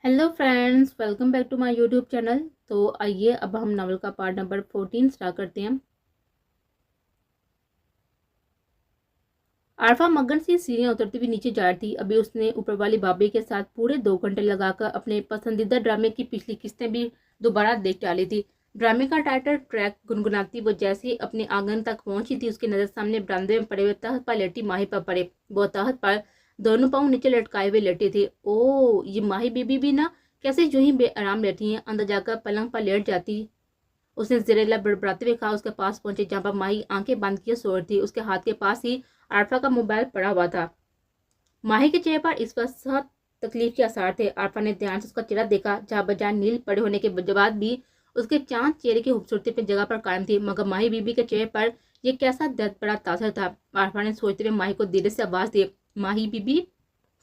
Hello friends, welcome back to my YouTube channel. तो आइए अब हम नावल का पार्ट नंबर 14 स्टार्ट करते हैं। आरफा मगन से सीढ़ियां उतरती हुई नीचे जा रही थी। अभी उसने ऊपर वाली भाभी के साथ पूरे 2 घंटे लगाकर अपने पसंदीदा ड्रामे की पिछली किस्तें भी दोबारा देख डाली थी। ड्रामे का टाइटल ट्रैक गुनगुनाती वो जैसे ही अपने आंगन तक पहुंची थी, उसकी नजर सामने बरामदे में पड़े हुए तहत पर लेटी माही पर पड़े। वो तहत पर दोनों पाँव नीचे लटकाए हुए लेटे थे। ओ, ये माही बीबी भी ना कैसे यूं ही बेआराम लेटी हैं। अंदर जाकर पलंग पर लेट जाती। उसने जहरीला बड़बड़ाते हुए कहा। उसके पास पहुंचे जहां पर माही आंखें बंद किए सो रही थी। उसके हाथ के पास ही आरफा का मोबाइल पड़ा हुआ था। माही के चेहरे पर इस वक्त सख्त तकलीफ के आसार थे। आरफा ने ध्यान से उसका चेहरा देखा, जहां बजाय नील पड़े होने के बाद भी उसके चांद चेहरे की खूबसूरती अपनी जगह पर कायम थी। मगर माही बीबी के चेहरे पर यह कैसा दर्द बड़ा तासर था। आरफा ने सोचते हुए माही को धीरे से आवाज दी, माही बीबी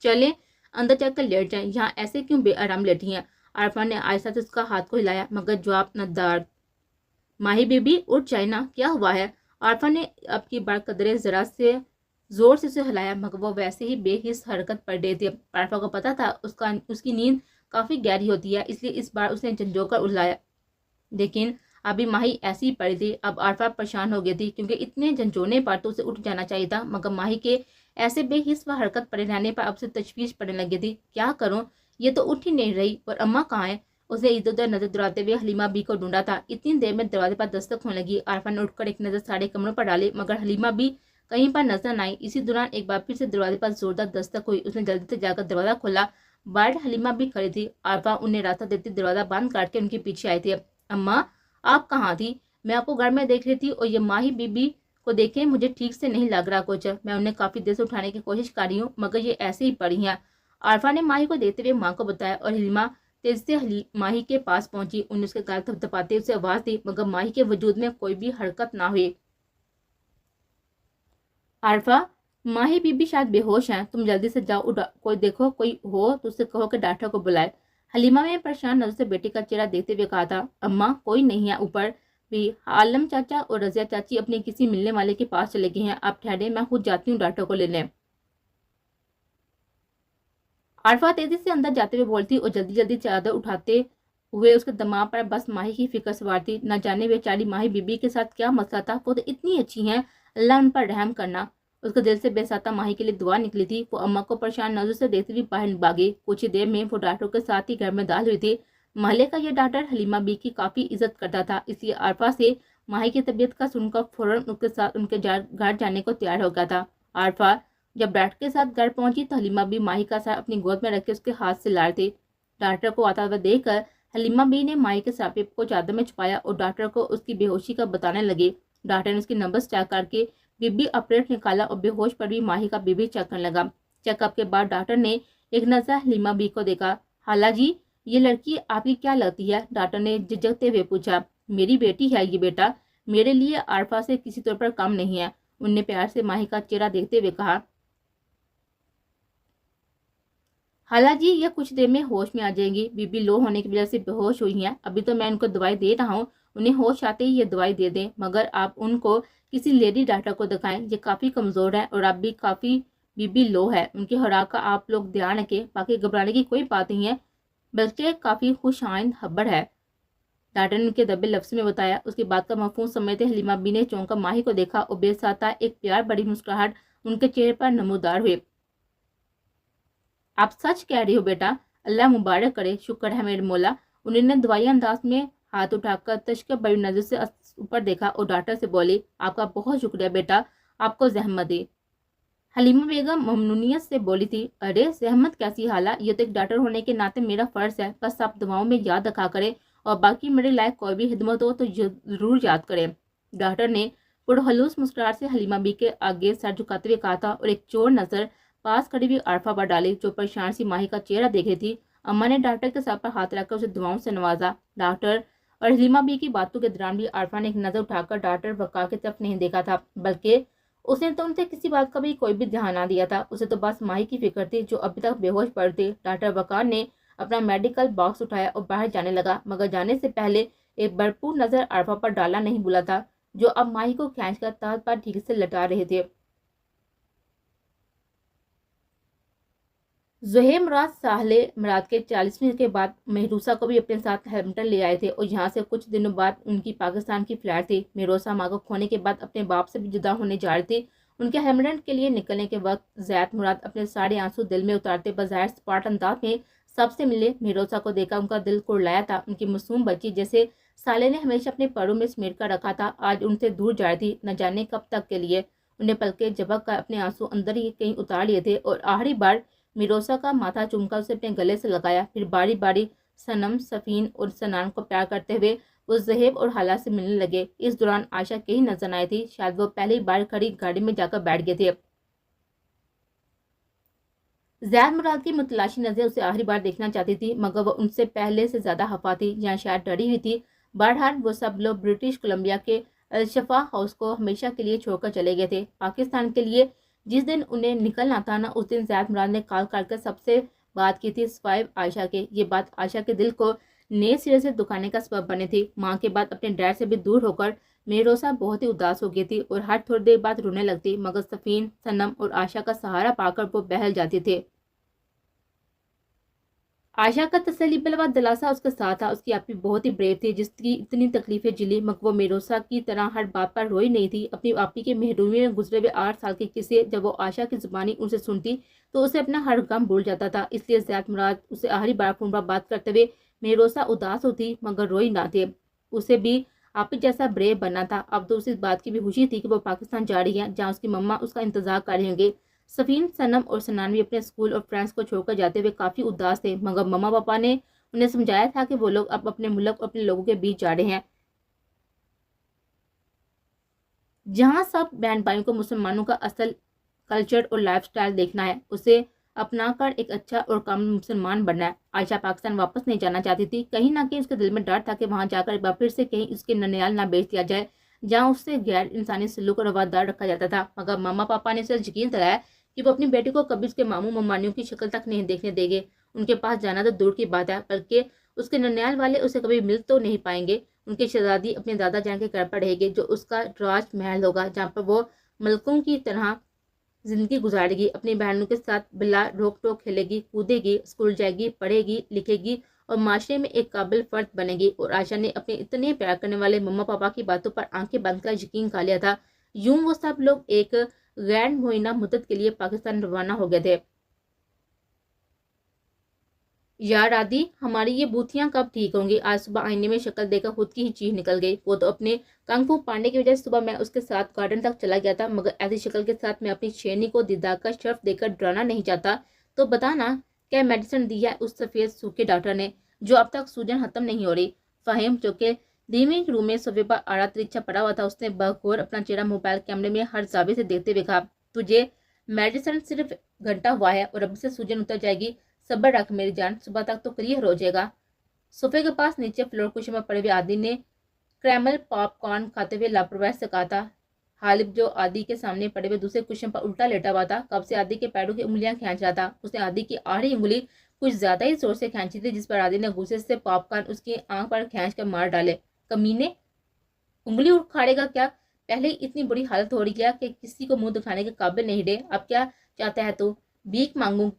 चले अंदर चलकर लेट जाए, यहाँ ऐसे क्यों बेआराम लेटी हैं। आरफा ने आहिस्ता से उसका हाथ को हिलाया, मगर जवाब न दार। माही बीबी उठ जाए ना, क्या हुआ है। आरफा ने आपकी बार कदरे जरा से जोर से उसे हिलाया, मगर वो वैसे ही बेहिस हरकत पर रही थी। आरफा को पता था उसकी नींद काफी गहरी होती है, इसलिए इस बार उसने झंझोकर उलाया। लेकिन अभी माही ऐसी ही पड़ी थी। अब आरफा परेशान हो गई थी, क्योंकि इतने झंझोने पर तो उसे उठ जाना चाहिए था, मगर माही के ऐसे बेहिस व हरकत पड़े रहने पर अब से तशवीश पड़ने लगी थी। क्या करूं, ये तो उठ ही नहीं रही, और अम्मा कहाँ है। उसने इधर उधर नजर दौड़ाते हुए हलीमा बी को ढूंढा था। इतनी देर में दरवाजे पर दस्तक होने लगी। आरफा ने उठकर एक नजर सारे कमरों पर डाली, मगर हलीमा बी कहीं पर नजर न आई। इसी दौरान एक बार फिर से दरवाजे पर जोरदार दस्तक हुई। उसने जल्दी से जाकर दरवाजा खोला। बाहर हलीमा भी खड़ी थी। आरफा उन्हें रास्ता देती दरवाजा बंद करके उनके पीछे आई थी। अम्मा, आप कहाँ थी। मैं आपको घर में देख रही थी, और ये माही बीबी को देखे मुझे ठीक से नहीं लग रहा कुछ। मैं उन्हें काफी देर से उठाने की कोशिश कर रही हूँ, मगर ये ऐसे ही पड़ी हैं। आरफा ने माही को देखते हुए माँ को बताया, और हलीमा तेज से माही के पास पहुंची। उन्हें उसके गाल थपथपाते उसे आवाज दी, मगर माही के वजूद में कोई भी हरकत ना हुई। आरफा, माही बीबी शायद बेहोश हैं, तुम जल्दी से जाओ, कोई देखो, कोई हो तो उससे कहो कि डॉक्टर को बुलाए। हलीमा ने परेशान नजर से बेटी का चेहरा देखते हुए कहा था। अम्मा, कोई नहीं है ऊपर भी। आलम चाचा और रजिया चाची अपने किसी मिलने वाले के पास चले गए हैं। आप ठहरे, मैं खुद जाती हूँ डॉक्टर को लेने। आरफा तेजी से अंदर जाते हुए बोलती, और जल्दी जल्दी चादर उठाते हुए उसके दिमाग पर बस माही की फिक्र सवार थी। न जाने बेचारी माही बीबी के साथ क्या मसला था। वो तो इतनी अच्छी हैं, अल्लाह उन पर रहम करना। उसके दिल से बेसाता माही के लिए दुआ निकली थी। वो अम्मा को परेशान नजर से देखते हुए बाहर भागी। कुछ ही देर में वो डॉक्टर के साथ ही घर में दाखिल हुई थी। महल्ले का यह डॉक्टर हलीमा बी की काफी इज्जत करता था, इसलिए आरफा से माही की तबीयत का सुनकर फौरन उसके साथ उनके घर जाने को तैयार हो गया था। आरफा जब डॉक्टर के साथ घर पहुंची तो हलीमा बी माही का सर अपनी गोद में रख के उसके हाथ से लाड़ थी। डॉक्टर को आता हुआ देखकर हलीमा बी ने माही के साफे को चादर में छुपाया और डॉक्टर को उसकी बेहोशी का बताने लगी। डॉक्टर ने उसकी नब्ज चेक करके बीबी ऑपरेट निकाला और बेहोश पड़ी माही का बीबी चेक करने लगा। चेकअप के बाद डॉक्टर ने एक नजर हलीमा बी को देखा। हाला जी, ये लड़की आपकी क्या लगती है। डॉक्टर ने झिझकते हुए पूछा। मेरी बेटी है ये बेटा, मेरे लिए आरफा से किसी तौर पर कम नहीं है। उनने प्यार से माही का चेहरा देखते हुए कहा। हालांकि यह कुछ देर में होश में आ जाएंगी। बीबी लो होने की वजह से बेहोश हुई हैं। अभी तो मैं उनको दवाई दे रहा हूँ, उन्हें होश आते ही ये दवाई दे दें, मगर आप उनको किसी लेडी डॉक्टर को दिखाएं। ये काफी कमजोर है और अब भी काफी बीबी लो है। उनकी खुराक का आप लोग ध्यान रखें। बाकी घबराने की कोई बात नहीं है, बल्कि काफी खुश आइंद खबर है। डॉक्टर ने उनके दबे लफ्ज में बताया। उसकी बात का मफहूम समझते हलीमा बी ने चौंका माही को देखा और बेसाता एक प्यार बड़ी मुस्कुराहट उनके चेहरे पर नमूदार हुई। आप सच कह रही हो बेटा, अल्लाह मुबारक करे, शुक्र है मेरे मौला। उन्होंने दवाई अंदाज में हाथ उठाकर तशक बड़ी नजर से ऊपर देखा और डॉक्टर से बोली, आपका बहुत शुक्रिया बेटा, आपको जहमत दी। हलीमा बेगम ममनूनियत से बोली थी, अरे जहमत कैसी हाला, ये तो एक डॉक्टर होने के नाते मेरा फर्ज है। बस आप दवाओं में याद रखा करें, और बाकी मेरे लायक कोई भी खिदमत हो तो जरूर याद करें। डॉक्टर ने पुरहलूस मुस्कुराहट से हलीमा बी के आगे सर झुकाते हुए कहा था, और एक चोर नजर पास खड़ी हुई आरफा पर डाली, जो परेशान सी माही का चेहरा देख रही थी। अम्मा ने डॉक्टर के सर पर हाथ रखकर उसे दुआओं से नवाजा। डॉक्टर और हलीमा बी की बातों के दौरान भी आरफा ने एक नजर उठाकर डॉक्टर वकार की तरफ नहीं देखा था, बल्कि उसने तो उनसे किसी बात का भी कोई भी ध्यान ना दिया था। उसे तो बस माही की फिक्र थी, जो अभी तक बेहोश पड़ी थी। डॉक्टर वकार ने अपना मेडिकल बॉक्स उठाया और बाहर जाने लगा, मगर जाने से पहले एक भरपूर नजर आरफा पर डाला नहीं भूला था, जो अब माही को खींचकर तहत पर ठीक से लटा रहे थे। ज़ुहैब मुराद साहले मुराद के 40वें के बाद महरूसा को भी अपने साथ हैम्पटन ले आए थे और यहाँ से कुछ दिनों बाद उनकी पाकिस्तान की फ्लैट थी। महरूसा माँ को खोने के बाद अपने बाप से भी जुदा होने जा रही थी। उनके हैम्पटन के लिए निकलने के वक्त ज़ैद मुराद अपने सारे आंसू दिल में उतारते बज़ाहिर स्पार्ट अंदाज में सबसे मिले। महरूसा को देखा उनका दिल कुड़लाया था। उनकी मासूम बच्ची जैसे साले ने हमेशा अपने पैरों में समेट कर रखा था, आज उनसे दूर जा रही थी, न जाने कब तक के लिए। उन्हें पलके झपक कर अपने आंसू अंदर ही कहीं उतार लिए थे और आखिरी बार मिरोसा का माथा चूमकर उसे अपने गले से लगाया। फिर बारी बारी सनम, सफीन और सनान को प्यार करते हुए वो ज़हेब और हाला से मिलने लगे। इस दौरान आयशा कहीं नजर आई थी, शायद वो पहली बार खड़ी गाड़ी में जाकर बैठ गए थे। ज़ैद मुराद की मुतलाशी नजरें उसे आखिरी बार देखना चाहती थी, मगर वो उनसे पहले से ज्यादा खफा थी या शायद डरी हुई थी। बहरहाल वो सब लोग ब्रिटिश कोलंबिया के अलशफा हाउस को हमेशा के लिए छोड़कर चले गए थे पाकिस्तान के लिए। जिस दिन उन्हें निकलना था ना, उस दिन ज़ैद मुराद ने कॉल करके सबसे बात की थी, सिवाय आयशा के। ये बात आयशा के दिल को नए सिरे से दुखाने का सबब बनी थी। माँ के बाद अपने डैड से भी दूर होकर मेहरोसा बहुत ही उदास हो गई थी और हर थोड़ी देर बाद रोने लगती, मगर सफीन, सनम और आयशा का सहारा पाकर वो बहल जाती थी। आयशा का तसल्ली बलवा दिलासा उसके साथ था। उसकी आपी बहुत ही ब्रेव थी, जिसकी इतनी तकलीफें झेली, मगर वो मेरोसा की तरह हर बात पर रोई नहीं थी। अपनी आपी के महरूमी में गुजरे हुए 8 साल के किस्से जब वो आयशा की जुबानी उनसे सुनती तो उसे अपना हर गम भूल जाता था। इसलिए ज़ैद मुराद उसे आखिरी बार फोन पर बात करते हुए मेरोसा उदास होती मगर रोई ना थे। उसे भी आपी जैसा ब्रेव बनना था। अब तो उसे इस बात की भी खुशी थी कि वो पाकिस्तान जा रही है, जहाँ उसकी मम्मा उसका इंतजार कर रहे होंगे। सफीन, सनम और सनान भी अपने स्कूल और फ्रेंड्स को छोड़कर जाते हुए काफी उदास थे, मगर मम्मा पापा ने उन्हें समझाया था कि वो लोग अब अपने मुल्क और अपने लोगों के बीच जा रहे हैं, जहां सब बहन भाइयों को मुसलमानों का असल कल्चर और लाइफस्टाइल देखना है, उसे अपनाकर एक अच्छा और कामिल मुसलमान बनना है। आयशा पाकिस्तान वापस नहीं जाना चाहती थी। कहीं ना कहीं उसके दिल में डर था कि वहां जाकर एक बार फिर से कहीं उसके ननियाल ना बेच दिया जाए, जहां उससे गैर इंसानी सलूक और रवादार रखा जाता था। मगर मामा पापा ने उसे यकीन दिलाया कि वो अपनी बेटी को कभी उसके मामू ममानियों की शक्ल तक नहीं देखने देंगे। उनके पास जाना तो दूर की बात है, बल्कि उसके ननियाल वाले उसे कभी मिल तो नहीं पाएंगे। उनकी शहजादी अपने दादा जान के घर पर रहेगी, जो उसका राज महल होगा, जहाँ पर वो मलकों की तरह जिंदगी गुजारेगी। अपनी बहनों के साथ बिला रोक टोक खेलेगी, कूदेगी, स्कूल जाएगी, पढ़ेगी, लिखेगी और माशरे में एक काबिल फर्द बनेगी। और आयशा ने अपने इतने प्यार करने वाले मम्मा पापा की बातों पर आंखें बंद कर यकीन कर लिया था। यूं वो सब लोग एक गैर मुआयना मुद्दत के लिए पाकिस्तान रवाना हो गए थे। यार आदि, हमारी ये बूथियां कब ठीक होंगी? आज सुबह आईने में शक्ल देखकर खुद की ही चीख निकल गई। वो तो अपने कंग फू पांडे की वजह से सुबह मैं उसके साथ गार्डन तक चला गया था, मगर ऐसी शक्ल के साथ मैं अपनी शेरनी को दीदार का शर्फ देकर डराना नहीं चाहता। तो बता ना, क्या मेडिसिन दी है उस सफेद सूखे डॉक्टर ने, जो अब तक सूजन खत्म नहीं हो रही? फाहिम, जो कि लिविंग रूम में सोफे पर आड़ा तिरछा पड़ा हुआ था, उसने बगौर अपना चेहरा मोबाइल कैमरे में हर जावे से देखते हुए कहा, तुझे मेडिसिन सिर्फ घंटा हुआ है और अब से सूजन उतर जाएगी। सब्र रख मेरी जान, सुबह तक तो क्लियर हो जाएगा। सोफे के पास नीचे फ्लोर कुशन में पड़े हुए आदि ने क्रैमल पॉपकॉर्न खाते हुए लापरवाही से कहा था। हालिब, जो आदि के सामने पड़े हुए दूसरे कुशन पर उल्टा लेटा हुआ था, कब से आदि के पैरों की उंगलियां खींच रहा था। उसने आदि की आखिरी उंगली कुछ ज्यादा ही जोर से खींची थी, जिस पर आदि ने गुस्से से पॉपकॉर्न उसकी आंख पर खींच कर मार डाले। कमीने, उंगली उखाड़ेगा क्या? पहले ही इतनी बुरी हालत हो रही है कि किसी को मुंह दिखाने के काबिल नहीं रहे, अब क्या चाहता है तू? भीख मांगू?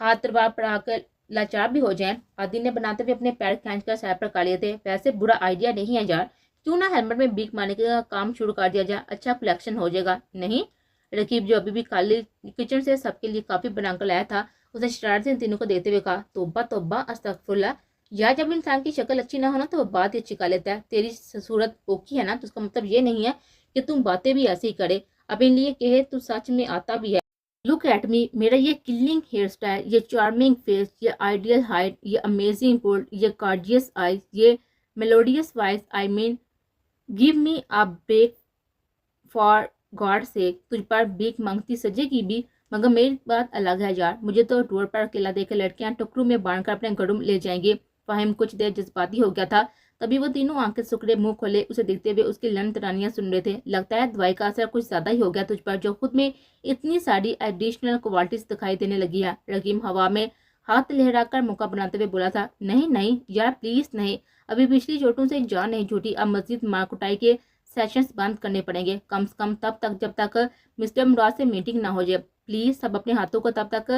हाथ तलवार पढ़ाकर लाचार भी हो जाएं? आदि ने बनाते हुए अपने पैर खींचकर सर पर काट लिए थे। वैसे बुरा आइडिया नहीं है यार, क्यों ना हेलमेट में भीख मांगने का काम शुरू कर दिया जाए, अच्छा कलेक्शन हो जाएगा। नहीं, रकीब, जो अभी भी खाली किचन से सबके लिए काफी बनाकर लाया था, उसने शरारत इन तीनों को देते हुए कहा, तौबा तौबा अस्तगफुरुल्लाह। यार, जब इंसान की शक्ल अच्छी ना हो ना, तो वो बात ही अच्छी कर लेता है। तेरी सूरत ओखी है ना, तो उसका मतलब ये नहीं है कि तुम बातें भी ऐसे ही करे। अपने लिए कहे तू सच में आता भी है। लुक एट मी, मेरा ये किलिंग हेयर स्टाइल, ये चार्मिंग फेस, ये आइडियल हाइट, ये अमेजिंग बोल्ड, ये कार्डियस आईज, ये melodious voice, I mean give me a break for God sake. तुझ पर भीख मांगती सजेगी भी, मगर मेरी बात अलग है यार। मुझे तो रोड पर अकेला देकर लड़कियां टुकड़ों में बांधकर अपने घरों में ले जाएंगे। फाहिम कुछ देर जज्बाती हो गया था। तभी वो तीनों आंखें सुकड़े मुंह खोले उसे देखते हुए उसकी लन तरानियां सुन रहे थे। लगता है दवाई का असर कुछ ज्यादा ही हो गया तुझ पर, जो खुद में इतनी सारी एडिशनल क्वालिटीज दिखाई देने लगी है। रकीम हवा में हाथ लहराकर मौका बनाते हुए बोला था, नहीं नहीं यार, प्लीज नहीं, अभी पिछली चोटों से जान नहीं छूटी। अब मस्जिद मार कुटाई के सेशंस बंद करने पड़ेंगे, कम से कम तब तक जब तक मिस्टर मुराद से मीटिंग ना हो जाए। प्लीज सब अपने हाथों को तब तक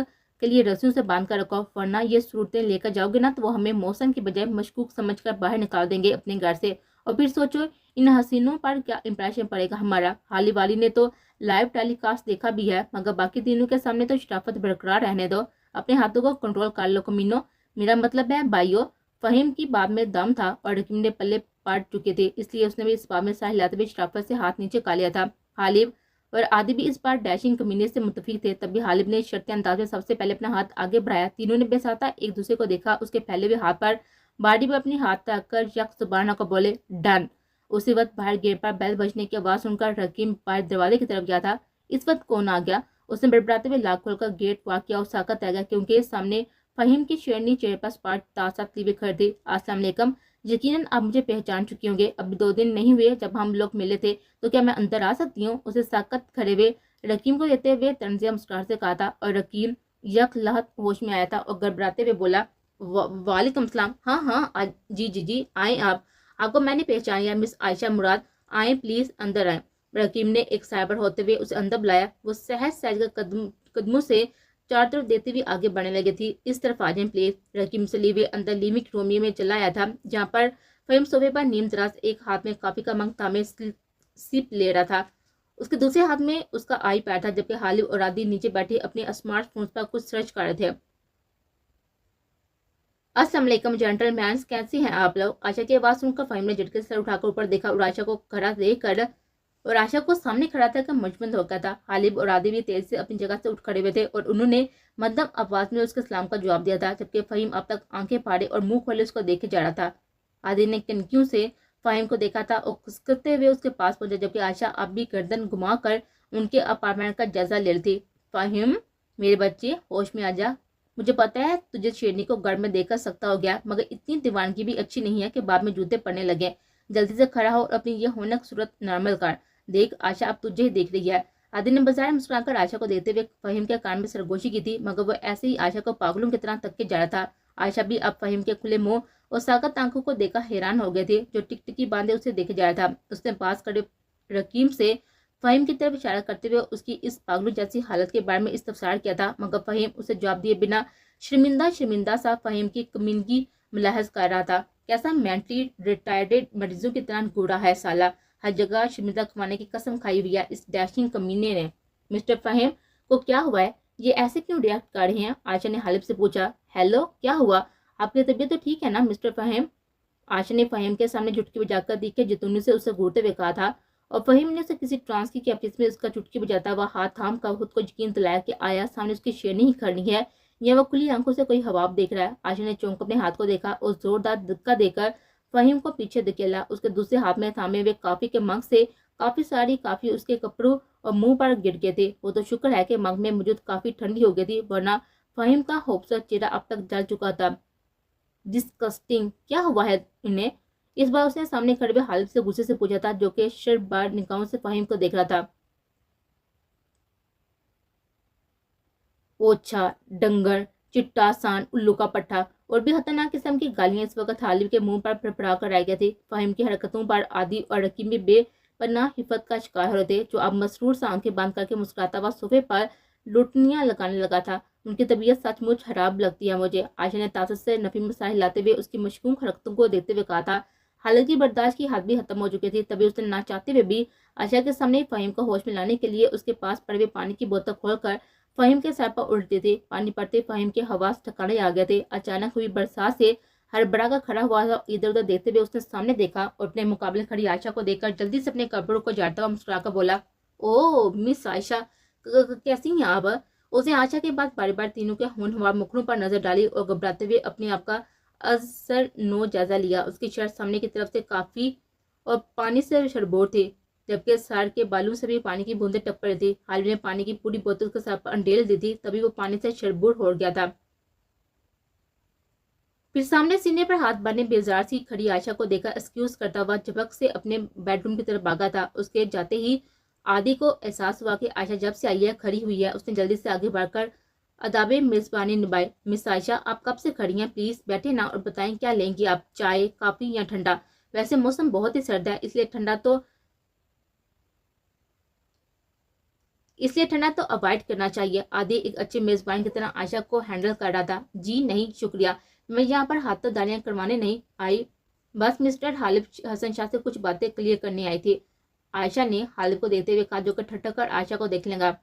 के लिए रस्सियों से बांध कर रखो, वरना ये सूरतें लेकर जाओगे ना तो वो हमें मौसम की बजाय मशकूक समझकर बाहर निकाल देंगे अपने घर से। और फिर सोचो इन हसीनों पर क्या इंप्रेशन पड़ेगा हमारा। हाली वाली ने तो लाइव टेलीकास्ट देखा भी है, मगर बाकी तीनों के सामने तो शराफत बरकरार रहने दो, अपने हाथों को कंट्रोल कर लो कमीनों। मेरा मतलब है भाइयों, फहीम की बात में दम था और रकीम ने पल्ले पाट चुके थे, इसलिए उसने भी इस बात में सह हिलाते हुए शराफत से हाथ नीचे कर लिया था। हालिब और आदि भी इस बार डैशिंग कमीने से मुतफिक थे। तभी हालिब ने शर्ती अंदाज में सबसे पहले अपना हाथ आगे बढ़ाया। तीनों ने बेसाता एक दूसरे को देखा। उसके फैले हुए हाथ पर बाडी में अपनी हाथ रख कर यक सुबाना को बोले डन। उसी वक्त बाहर गेट पर बेल बजने की आवाज सुनकर रकीम बाहर दरवाजे की तरफ गया था। इस वक्त कौन आ गया? उसने बड़बड़ाते हुए लाख खोलकर गेट वाकिया और साकत आ गया, क्योंकि सामने फहीम की शेरनी चेहरे पर स्पाट तासात लिए खड़े थे। अस्सलाम वालेकुम, यकीनन आप मुझे पहचान चुके होंगे। अभी 2 दिन नहीं हुए जब हम लोग मिले थे, तो क्या मैं अंदर आ सकती हूँ? उसे साकत खड़े हुए रकीम को देते हुए तंजिया मुस्कुराहट से कहा था, और रकीम यक लहत होश में आया था और गड़बड़ाते हुए बोला, वालेकुम सलाम। हाँ हाँ जी जी जी, आए आप। आपको मैंने पहचान लिया, मिस आयशा मुराद। आए प्लीज, अंदर आए। रकीम ने एक साइबर होते हुए उसे अंदर बुलाया। वो सहज सहज कदमों से चार तरफ देती हुई आगे बढ़ने लगी थी। इस तरफ आ जाएं प्लीज। रकीम से लिए अंदर लिविंग रूम में चला आया था, जहाँ पर फहीम सोफे पर नीम दराज एक हाथ में कॉफी का मग थामे सिप ले रहा था। उसके दूसरे हाथ में उसका आई पैड था, जबकि हालिब और आदि नीचे बैठे अपने स्मार्टफोन पर कुछ सर्च कर रहे थे। अस्सलाम वालेकुम जेंटलमैन, कैसी हैं आप लोग? आशा की आवाज सुनकर फहीम ने झटके से सर उठाकर ऊपर देखा और आशा को खड़ा देखकर और आशा को सामने खड़ा था मजबूत हो गया था। हालिब और आदि भी तेज से अपनी जगह से उठ खड़े हुए थे और उन्होंने मध्यम आवाज में उसके सलाम का जवाब दिया था, जबकि फहीम अब तक आंखें फाड़े और मुंह खोले उसको देखे जा रहा था। आदि ने कनकियों से फहीम को देखा था और खुसकते हुए उसके पास पहुंचा, जबकि आशा अब भी गर्दन घुमाकर उनके अपार्टमेंट का जायजा ले रही थी। फहीम, मेरे बच्चे होश में आ जा। मुझे पता है तुझे शेरनी को घर में देखकर सकता हो गया, मगर इतनी दीवानगी भी अच्छी नहीं है कि बाद में जूते पड़ने लगे। जल्दी से खड़ा हो और अपनी ये होनक सूरत नॉर्मल कर। देख आशा अब तुझे ही देख रही है। आदि ने बाजार मुस्कुराकर आशा को देखते हुए फहीम के कान में सरगोशी की थी, मगर वो ऐसे ही आशा को पागलों की तरह तक के जा रहा था। आशा भी अब फहीम के खुले मुंह और साकत आंखों को देखा हैरान हो गए थे, जो टिकटिकी बांधे उसे देखे जा रहा था। उसने पास खड़े रकीम से फहीम की तरफ इशारा करते हुए उसकी इस पागलों जैसी हालत के बारे में इस्तफसार किया था, मगर फहीम उसे जवाब दिए बिना शर्मिंदा सा फहीम की कमीनगी मुलाहज कर रहा था। कैसा मेंटली रिटायर्ड मरीजों की तरह घूरा है साला, हर जगह शर्मिंदा खवाने की कसम खाई हुई है इस डैशिंग कमीने ने। मिस्टर फहीम को क्या हुआ है? ये ऐसे क्यों रिएक्ट कर रहे हैं? आशा ने हालिब से पूछा। हेलो, क्या हुआ? आपकी तबीयत तो ठीक है ना मिस्टर फहीम? आशा ने फहीम के सामने चुटकी बजाकर दिखे जितूनी से उसे घूरते हुए कहा था, और फहीम ने उसे किसी ट्रांस की कैफियत में उसका चुटकी बजाता हुआ हाथ थाम कर खुद को यकीन दिलाया कि आया सामने उसकी शेरनी ही खड़ी है या वो खुली आंखों से कोई हवाब देख रहा है। आशा ने चौंक अपने हाथ को देखा और जोरदार धक्का देकर फहीम को पीछे धकेला। उसके दूसरे हाथ में थामे हुए कॉफी के मग से काफी सारी कॉफी उसके कपड़ों और मुंह पर गिर गए थे। वो तो शुक्र है कि मग में मौजूद काफी ठंडी हो गई थी, वरना फहीम का खूबसूरत चेहरा अब तक जल चुका था। डिस्कस्टिंग, क्या हुआ है इन्हें? इस बार उसने सामने खड़े हुए हालिब से गुस्से से पूछा था, जो कि शर्मबार निगाहों से फहीम को देख रहा था। ओछा, डंगर, चिट्टा, सान, उल्लू का पट्टा और भी खतरनाक किस्म की गालियां इस वक्त हालिब के मुंह पर फड़फड़ा कर रह गई थी। फहीम की हरकतों पर आदि और रकीम भी बेपनाह हिफत का शिकार हो रहे थे, जो अब मसरूर सा आंखें बंद करके मुस्कुराता हुआ सोफे पर लुटनियां लगाने लगा था। उनकी तबीयत सचमुच खराब लगती है मुझे, आशा ने तासुस से नफी में साह हिलाते हुए उसकी मशकूक हरकतों को देखते हुए कहा था। हालांकि बर्दाश्त की हद भी खत्म हो चुकी थी, तभी उसने ना चाहते हुए भी आशा के सामने फहीम को होश में लाने के लिए उसके पास पड़े हुए पानी की बोतल खोलकर फहीम के सर पर उल्टे थे। पानी पड़ते फहीम के हवास ठिकाने आ गए थे। अचानक हुई बरसात से हड़बड़ा कर खड़ा हुआ था। इधर उधर देखते हुए उसने सामने देखा और अपने मुकाबले खड़ी आयशा को देखकर जल्दी से अपने कपड़ों को झाड़ता हुआ मुस्कुराकर बोला, ओ मिस आयशा, कैसी हैं आप? उसने आयशा के बाद बारी बार तीनों के होनहार मुखड़ों पर नजर डाली और घबराते हुए अपने आप का असर नो जायजा लिया। उसकी शर्ट सामने की तरफ से काफी और पानी से शरबोर थी, जबकि सर के बालों से भी पानी की बूंदें टपक रही थी। हालिब ने पानी की पूरी बोतल के सर पर अंडेल दी थी, तभी वो पानी से शरबोर हो गया था। फिर सामने सीने पर हाथ बांधे बेजार सी खड़ी आयशा को देखा एक्सक्यूज करता हुआ झपक से अपने बेडरूम की तरफ भागा था। उसके जाते ही आदि को एहसास हुआ कि आयशा जब से आई है खड़ी हुई है। उसने जल्दी से आगे बढ़कर अदाबे मेजबानी निभाई। मिस आयशा, आप कब से खड़ी हैं? प्लीज बैठे ना और बताएं क्या लेंगी आप, चाय, कॉफी या ठंडा? वैसे मौसम बहुत ही सर्द है, इसलिए ठंडा तो इसलिए ठंडा तो अवॉइड करना चाहिए। आदि एक अच्छे मेजबान की तरह आयशा को हैंडल कर रहा था। जी नहीं शुक्रिया, मैं यहाँ पर हाथोदारियाँ करवाने नहीं आई, बस मिस्टर हालिफ हसन शाह से कुछ बातें क्लियर करने आई थी। आयशा ने हालिफ को देखते हुए कहा, जो कि ठट्ठा कर आयशा को देख लेगा।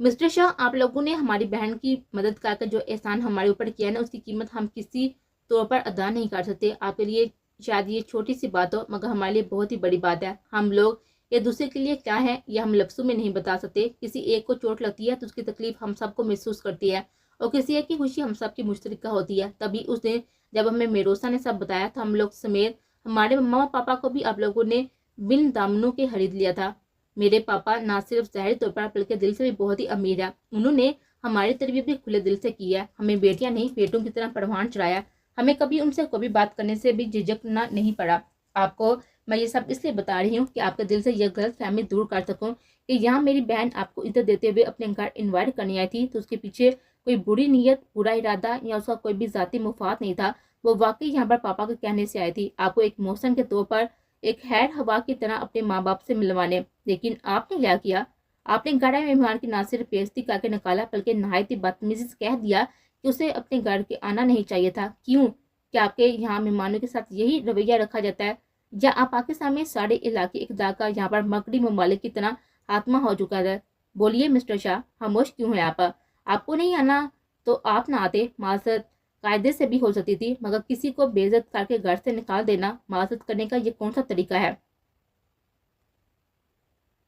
मिस्टर शाह, आप लोगों ने हमारी बहन की मदद कर जो एहसान हमारे ऊपर किया है ना, उसकी कीमत हम किसी तौर पर अदा नहीं कर सकते। आपके लिए शायद ये छोटी सी बात हो, मगर हमारे लिए बहुत ही बड़ी बात है। हम लोग एक दूसरे के लिए क्या है ये हम लफ्ज़ों में नहीं बता सकते। किसी एक को चोट लगती है तो उसकी तकलीफ हम सबको महसूस करती है, और किसी एक की खुशी हम सब की मुश्तरका होती है। तभी उस दिन जब हमें मेरोसा ने सब बताया तो हम लोग समेत हमारे मम्मा पापा को भी आप लोगों ने बिन दामनों के खरीद लिया था। मेरे पापा ना सिर्फ ज़ाहिरी तौर पर बल्कि दिल से भी बहुत ही अमीर है। उन्होंने हमारी तरबियत भी खुले दिल से की है, हमें बेटियां नहीं बेटों की तरह परवान चढ़ाया। हमें कभी उनसे कोई बात करने से भी झिझकना नहीं पड़ा। आपको मैं ये सब इसलिए बता रही हूँ कि आपके दिल से यह गलत फहमी दूर कर सकूँ कि यहाँ मेरी बहन आपको इज्जत देते हुए अपने घर इन्वाइट करने आई थी तो उसके पीछे कोई बुरी नीयत, बुरा इरादा या उसका कोई भी ज़ाती मुफाद नहीं था। वो वाकई यहाँ पर पापा के कहने से आई थी, आपको एक मौसम के तौर पर एक हैर हवा की तरह अपने माँ बाप से मिलवाने। लेकिन आपने क्या किया? आपने घर मेहमान की ना सिर्फ बेइज्जती करके निकाला बल्कि नहायत ही बदतमीजी से कह दिया कि उसे अपने घर के आना नहीं चाहिए था। क्यों? क्या आपके यहाँ मेहमानों के साथ यही रवैया रखा जाता है, या आप पाकिस्तान में सारे इलाके इकदार का यहाँ पर मकड़ी ममालिक की तरह आत्मा हो चुका है? बोलिए मिस्टर शाह, खामोश क्यों है आप? आपको नहीं आना तो आप ना आते, माजरत कायदे से भी हो सकती थी, मगर किसी को बेइज्जत करके घर से निकाल देना माजरत करने का ये कौन सा तरीका है?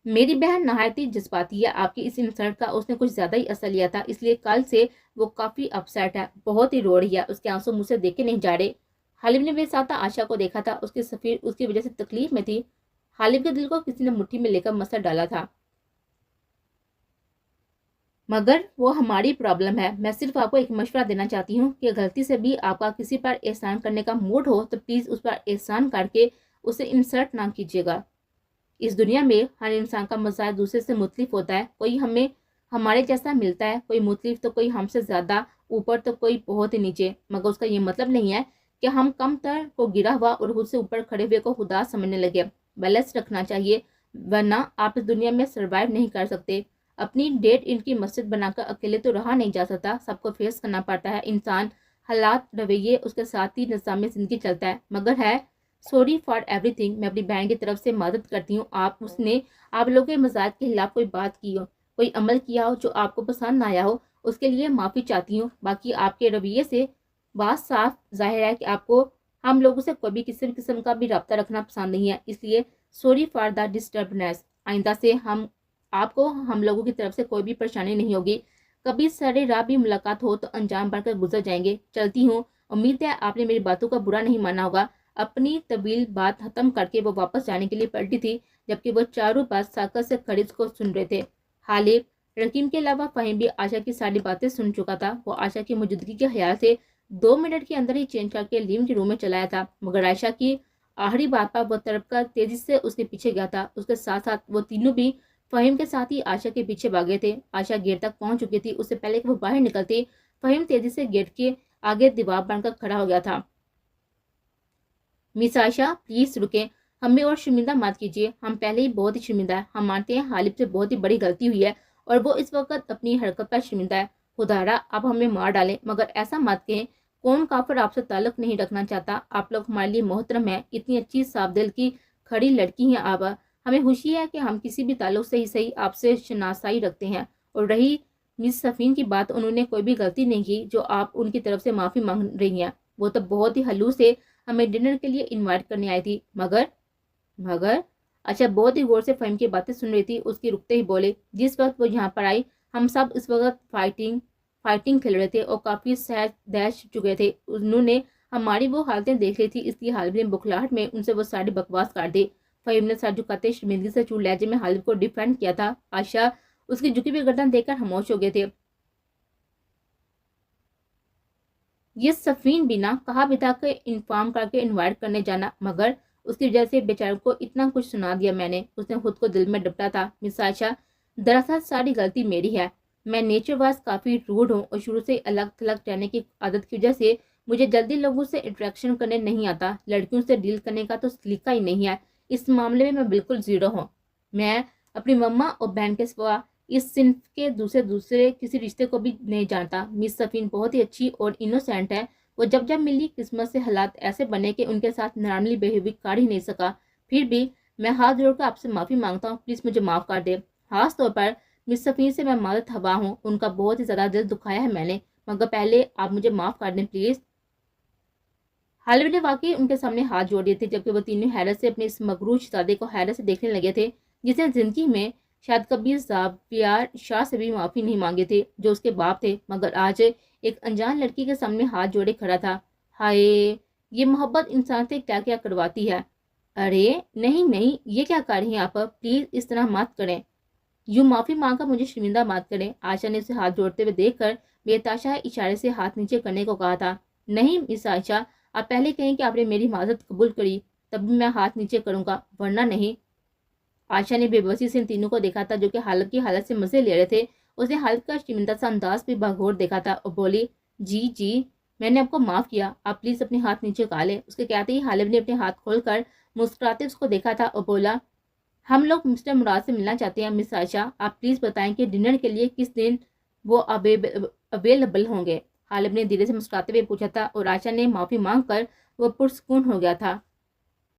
मेरी बहन नहायत ही जज्बाती है, आपकी इस इंसल्ट का उसने कुछ ज्यादा ही असर लिया था, इसलिए कल से वो काफी अपसेट है, बहुत ही रो रही है। उसके आंसू मुझसे देखे नहीं जा रहे। हालिफ ने बेसाता आशा को देखा था, उसकी सफीर उसकी वजह से तकलीफ में थी। हालिफ के दिल को किसी ने मुट्ठी में लेकर मसर डाला था, मगर वो हमारी प्रॉब्लम है। मैं सिर्फ आपको एक मशवरा देना चाहती हूँ कि गलती से भी आपका किसी पर एहसान करने का मूड हो तो प्लीज़ उस पर एहसान करके उसे इंसल्ट ना कीजिएगा। इस दुनिया में हर इंसान का मज़ाज दूसरे से मुख्तलिफ होता है। कोई हमें हमारे जैसा मिलता है, कोई मुख्तलिफ तो कोई हमसे ज़्यादा ऊपर तो कोई बहुत ही नीचे, मगर उसका ये मतलब नहीं है कि हम कम तर को गिरा हुआ और खुद से ऊपर खड़े हुए को खुदा समझने लगे। बैलेंस रखना चाहिए, वरना आप इस दुनिया में सर्वाइव नहीं कर सकते। अपनी डेट इनकी मस्जिद बनाकर अकेले तो रहा नहीं जा सकता, सबको फेस करना पड़ता है। इंसान, हालात, रवैये, उसके साथ ही निज़ाम ज़िंदगी चलता है। मगर है सॉरी फॉर एवरीथिंग, मैं अपनी बहन की तरफ से मदद करती हूँ। उसने आप लोगों के मजाज के खिलाफ कोई बात की हो, कोई अमल किया हो जो आपको पसंद ना आया हो, उसके लिए माफ़ी चाहती हूँ। बाकी आपके रवैये से बात साफ जाहिर है कि आपको हम लोगों से कोई भी किस्म का भी रब्ता रखना पसंद नहीं है, इसलिए सॉरी फॉर द डिस्टर्बनेस। आइंदा से हम लोगों की तरफ से कोई भी परेशानी नहीं होगी। कभी सरे राह भी मुलाकात हो तो अंजाम बढ़कर गुजर जाएंगे। चलती हूँ, उम्मीद है आपने मेरी बातों का बुरा नहीं माना होगा। अपनी तवील बात खत्म करके वो वापस जाने के लिए पलटी थी, जबकि वो चारों पास साकर से खरीद को सुन रहे थे। हालिफ, रकीम के अलावा फ़हीम भी आशा की सारी बातें सुन चुका था। वो आशा की मौजूदगी के ख्याल से 2 मिनट के अंदर ही चेंज करके लिविंग रूम में चलाया था, मगर आयशा की आखिरी बात पर वो तड़प कर तेजी से उसके पीछे गया था। उसके साथ साथ वो तीनों भी फ़हीम के साथ ही आशा के पीछे भागे थे। आशा गेट तक पहुंच चुकी थी। उससे पहले कि वो बाहर निकलते, फ़हीम तेजी से गेट के आगे दीवार बनकर खड़ा हो गया था। मिस आयशा, प्लीज़ रुकें, हमें और शर्मिंदा मत कीजिए। हम पहले ही बहुत ही शर्मिंदा है। हम मानते हैं हालिफ से बहुत ही बड़ी गलती हुई है और वो इस वक्त अपनी हरकत पर शर्मिंदा है। खुदारा आप हमें मार डालें, मगर ऐसा मत कहें। कौन काफिर आपसे ताल्लुक नहीं रखना चाहता? आप लोग हमारे लिए मोहतरम हैं। इतनी अच्छी साफ दिल की खड़ी लड़की हैं आप। हमें खुशी है कि हम किसी भी ताल्लुक से ही सही आपसे शनासाई रखते हैं। और रही मिस सफ़ीन की बात, उन्होंने कोई भी गलती नहीं की जो आप उनकी तरफ से माफ़ी मांग रही हैं। वो तो बहुत ही हल्लू से हमें डिनर के लिए इनवाइट करने आई थी। मगर अच्छा, बहुत ही गौर से फ़हीम की बातें सुन रही थी। उसकी रुकते ही बोले, जिस वक्त वो यहाँ पर आई हम सब इस वक्त फाइटिंग खेल रहे थे और काफ़ी सहज दहश चुके थे। उन्होंने हमारी वो हालतें देख ली थी, इसलिए हालिफ ने बुखलाहट में उनसे वो सारी बकवास काट दी। फ़हीम ने सर झुकाते शर्मिंदगी से चूर लहजे में हालिफ को डिफेंड किया था। आशा उसकी झुकी हुई गर्दन देखकर खामोश हो गए थे। ये सफ़ीन बिना कहा बिता के इन्फॉर्म करके इनवाइट करने जाना, मगर उसकी वजह से बेचारे को इतना कुछ सुना दिया मैंने। उसने खुद को दिल में डपटा था। मिस आयशा, दरअसल सारी गलती मेरी है। मैं नेचर वाइज काफ़ी रूड हूँ और शुरू से अलग थलग रहने की आदत की वजह से मुझे जल्दी लोगों से इंटरेक्शन करने नहीं आता। लड़कियों से डील करने का तो सलीका ही नहीं है। इस मामले में मैं बिल्कुल ज़ीरो हूँ। میں اپنی مما اور بہن کے سوا اس صنف کے دوسرے کسی رشتے کو بھی نہیں جانتا۔ مس سفین بہت ہی اچھی اور انوسینٹ ہے۔ وہ جب ملی قسمت سے حالات ایسے بنے کہ ان کے ساتھ نارملی بیہیوی کر ہی نہیں سکا۔ پھر بھی میں ہاتھ جوڑ کر آپ سے معافی مانگتا ہوں، پلیز مجھے معاف کر دے۔ خاص طور پر مس سفین سے میں معذرت خواہ ہوں، ان کا بہت ہی زیادہ دل دکھایا ہے میں نے، مگر پہلے آپ مجھے معاف کر دیں پلیز۔ حالب نے واقعی ان کے سامنے ہاتھ جوڑ دیے تھے، جبکہ وہ تینوں حیرت سے اپنے اس مغرور شہزادے کو حیرت سے دیکھنے لگے تھے، جس نے زندگی میں شاید کبھی زاویار شاہ سے بھی معافی نہیں مانگے تھے جو اس کے باپ تھے، مگر آج ایک انجان لڑکی کے سامنے ہاتھ جوڑے کھڑا تھا۔ ہائے، یہ محبت انسان سے کیا کیا کرواتی ہے۔ ارے نہیں، یہ کیا کر رہی ہیں آپ، پلیز اس طرح مت کریں، یوں معافی مانگ کر مجھے شرمندہ مت کریں۔ عائشہ نے اسے ہاتھ جوڑتے ہوئے دیکھ کر بے تحاشا اشارے سے ہاتھ نیچے کرنے کو کہا تھا۔ نہیں مس عائشہ، آپ پہلے کہیں کہ آپ نے میری معذرت قبول کری، تب بھی میں ہاتھ نیچے کروں گا، ورنہ نہیں۔ عائشہ نے بے بسی سے ان تینوں کو دیکھا تھا جو کہ حالب کی حالت سے مزے لے رہے تھے۔ اس نے حالب کا شرمندہ سا انداز بھی بغور دیکھا تھا اور بولی، جی میں نے آپ کو معاف کیا، آپ پلیز اپنے ہاتھ نیچے کر لیں۔ اس کے کہتے ہی حالب نے اپنے ہاتھ کھول کر مسکراتے اس کو دیکھا تھا اور بولا، ہم لوگ مسٹر مراد سے ملنا چاہتے ہیں مس عائشہ، آپ پلیز بتائیں کہ ڈنر کے لیے کس دن وہ اویلیبل ہوں گے۔ حالب نے دھیرے سے مسکراتے ہوئے پوچھا تھا اور عائشہ نے معافی مانگ کر وہ پرسکون ہو گیا تھا۔